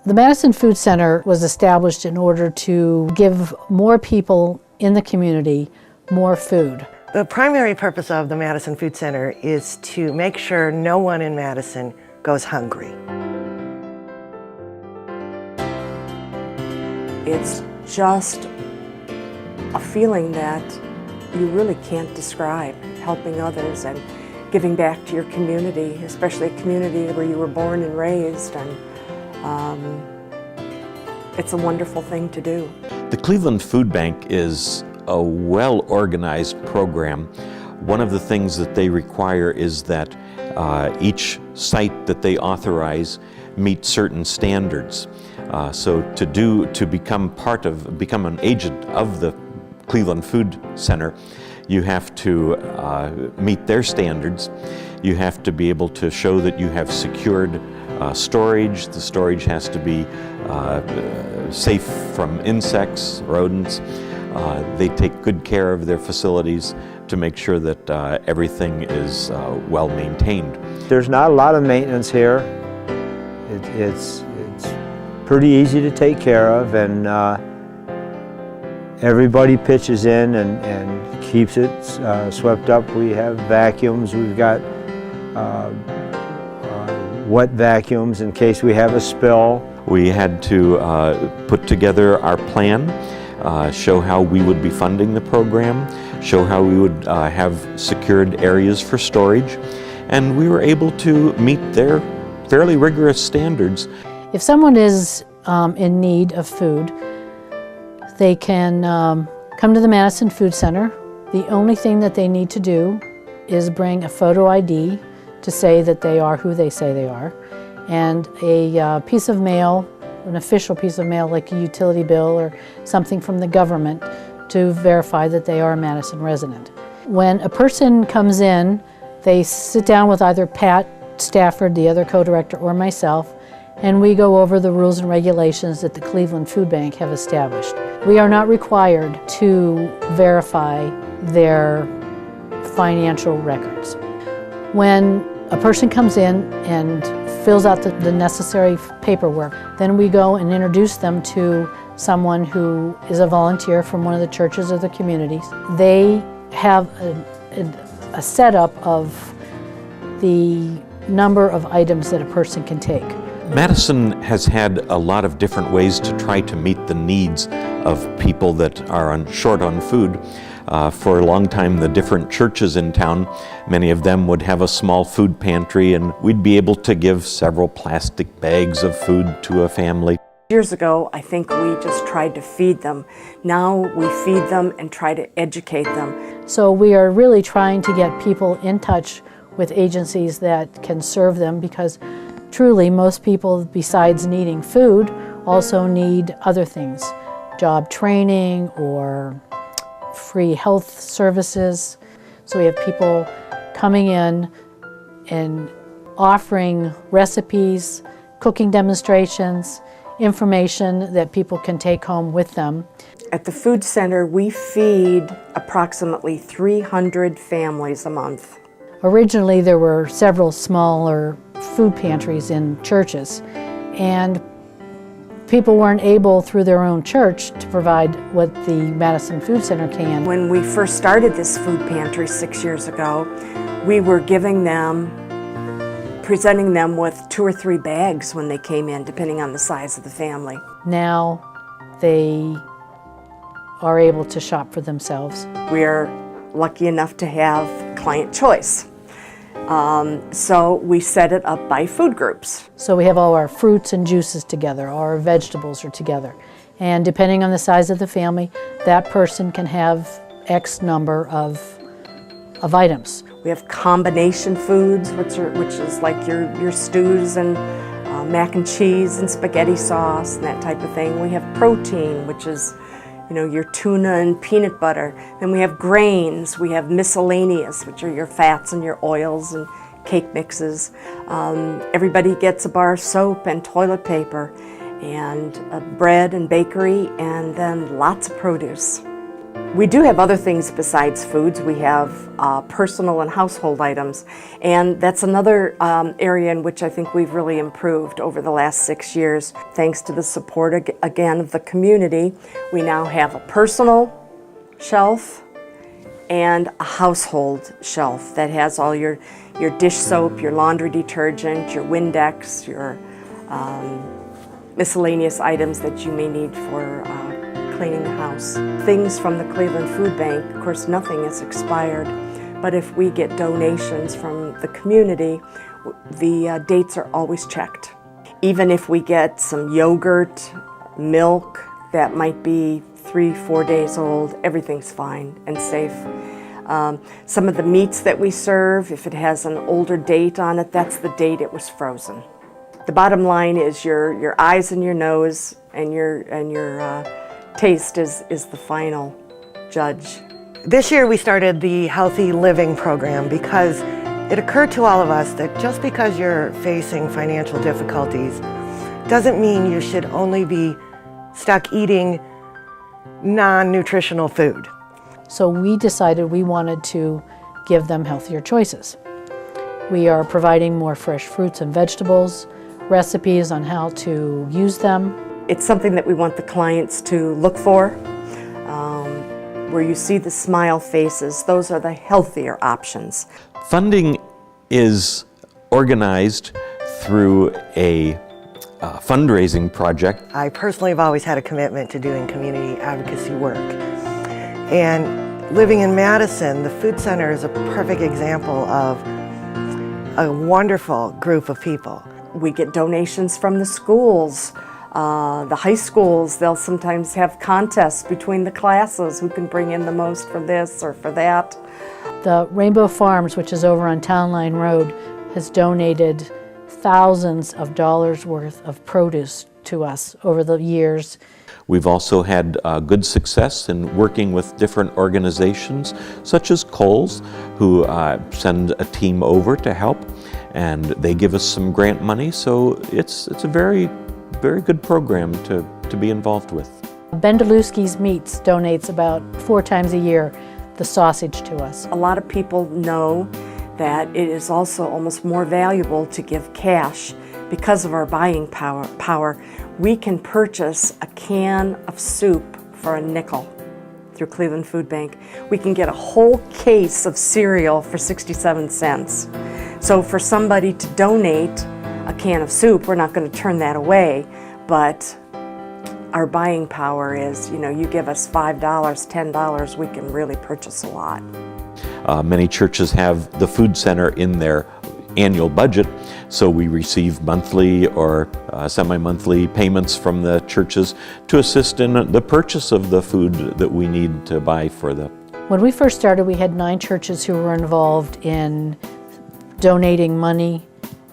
The Madison Food Center was established in order to give more people in the community more food. The primary purpose of the Madison Food Center is to make sure no one in Madison goes hungry. It's just a feeling that you really can't describe, helping others and giving back to your community, especially a community where you were born and raised, and it's a wonderful thing to do. The Cleveland Food Bank is a well-organized program. One of the things that they require is that each site that they authorize meet certain standards. So to become an agent of the Cleveland Food Center, you have to meet their standards. You have to be able to show that you have secured storage. The storage has to be safe from insects, rodents. They take good care of their facilities to make sure that everything is well maintained. There's not a lot of maintenance here. It's pretty easy to take care of, and everybody pitches in and keeps it swept up. We have vacuums. We've got wet vacuums in case we have a spill. We had to put together our plan, show how we would be funding the program, show how we would have secured areas for storage, and we were able to meet their fairly rigorous standards. If someone is in need of food, they can come to the Madison Food Center. The only thing that they need to do is bring a photo ID to say that they are who they say they are, and a piece of mail, an official piece of mail like a utility bill or something from the government to verify that they are a Madison resident. When a person comes in, they sit down with either Pat Stafford, the other co-director, or myself, and we go over the rules and regulations that the Cleveland Food Bank have established. We are not required to verify their financial records. When a person comes in and fills out the necessary paperwork, then we go and introduce them to someone who is a volunteer from one of the churches of the communities. They have a setup of the number of items that a person can take. Madison has had a lot of different ways to try to meet the needs of people that are short on food. For a long time, the different churches in town, many of them would have a small food pantry, and we'd be able to give several plastic bags of food to a family. Years ago, I think we just tried to feed them. Now we feed them and try to educate them. So we are really trying to get people in touch with agencies that can serve them, because truly most people, besides needing food, also need other things, job training or free health services. So we have people coming in and offering recipes, cooking demonstrations, information that people can take home with them. At the Food Center, we feed approximately 300 families a month. Originally, there were several smaller food pantries in churches, and people weren't able, through their own church, to provide what the Madison Food Center can. When we first started this food pantry 6 years ago, we were presenting them with 2 or 3 bags when they came in, depending on the size of the family. Now they are able to shop for themselves. We're lucky enough to have client choice. So we set it up by food groups. So we have all our fruits and juices together, all our vegetables are together. And depending on the size of the family, that person can have X number of items. We have combination foods, which is like your stews and mac and cheese and spaghetti sauce and that type of thing. We have protein, which is your tuna and peanut butter. Then we have grains, we have miscellaneous, which are your fats and your oils and cake mixes. Everybody gets a bar of soap and toilet paper and bread and bakery, and then lots of produce. We do have other things besides foods. We have personal and household items, and that's another area in which I think we've really improved over the last 6 years. Thanks to the support again of the community, we now have a personal shelf and a household shelf that has all your dish soap, your laundry detergent, your Windex, your miscellaneous items that you may need for cleaning the house. Things from the Cleveland Food Bank, of course nothing is expired, but if we get donations from the community, the dates are always checked. Even if we get some yogurt, milk that might be 3-4 days old, everything's fine and safe. Some of the meats that we serve, if it has an older date on it, that's the date it was frozen. The bottom line is your eyes and your nose and your taste is the final judge. This year we started the Healthy Living program because it occurred to all of us that just because you're facing financial difficulties doesn't mean you should only be stuck eating non-nutritional food. So we decided we wanted to give them healthier choices. We are providing more fresh fruits and vegetables, recipes on how to use them. It's something that we want the clients to look for. Where you see the smile faces, those are the healthier options. Funding is organized through a fundraising project. I personally have always had a commitment to doing community advocacy work. And living in Madison, the Food Center is a perfect example of a wonderful group of people. We get donations from the schools. The high schools, they'll sometimes have contests between the classes who can bring in the most for this or for that. The Rainbow Farms, which is over on Town Line Road, has donated thousands of dollars worth of produce to us over the years. We've also had good success in working with different organizations, such as Kohl's, who send a team over to help, and they give us some grant money, so it's a very good program to be involved with. Bendeluski's Meats donates about 4 times a year the sausage to us. A lot of people know that it is also almost more valuable to give cash because of our buying power. We can purchase a can of soup for a nickel through Cleveland Food Bank. We can get a whole case of cereal for 67 cents. So for somebody to donate a can of soup, we're not going to turn that away, but our buying power is, you give us $5, $10, we can really purchase a lot. Many churches have the Food Center in their annual budget, so we receive monthly or semi-monthly payments from the churches to assist in the purchase of the food that we need to buy for the. When we first started, we had 9 churches who were involved in donating money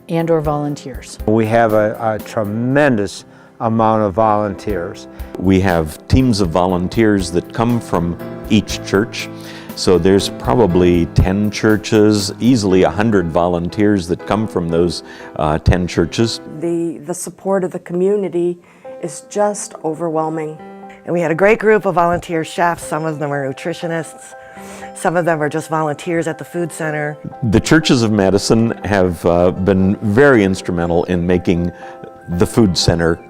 and or volunteers. We have a tremendous amount of volunteers. We have teams of volunteers that come from each church. So there's probably 10 churches, easily 100 volunteers that come from those 10 churches. The support of the community is just overwhelming. And we had a great group of volunteer chefs. Some of them are nutritionists. Some of them are just volunteers at the Food Center. The churches of Madison have been very instrumental in making the Food Center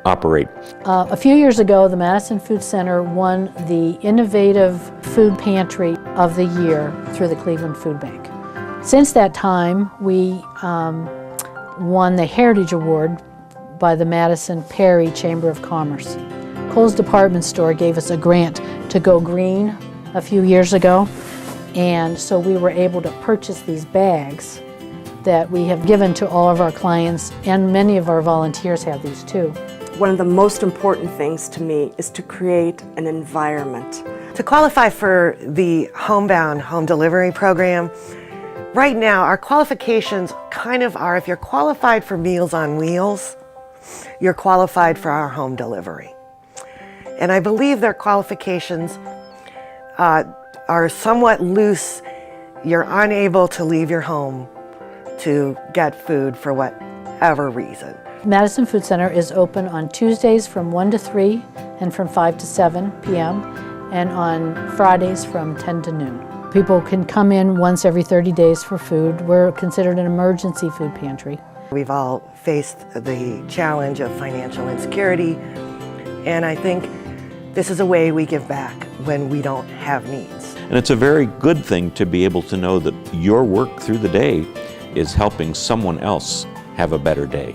operate. A few years ago, the Madison Food Center won the Innovative Food Pantry of the Year through the Cleveland Food Bank. Since that time, we won the Heritage Award by the Madison Perry Chamber of Commerce. Kohl's Department Store gave us a grant to go green a few years ago, and so we were able to purchase these bags that we have given to all of our clients, and many of our volunteers have these too. One of the most important things to me is to create an environment. To qualify for the Homebound home delivery program, right now our qualifications kind of are, if you're qualified for Meals on Wheels, you're qualified for our home delivery. And I believe their qualifications are somewhat loose. You're unable to leave your home to get food for whatever reason. Madison Food Center is open on Tuesdays from 1 to 3 and from 5 to 7 p.m. and on Fridays from 10 to noon. People can come in once every 30 days for food. We're considered an emergency food pantry. We've all faced the challenge of financial insecurity, and I think this is a way we give back when we don't have needs. And it's a very good thing to be able to know that your work through the day is helping someone else have a better day.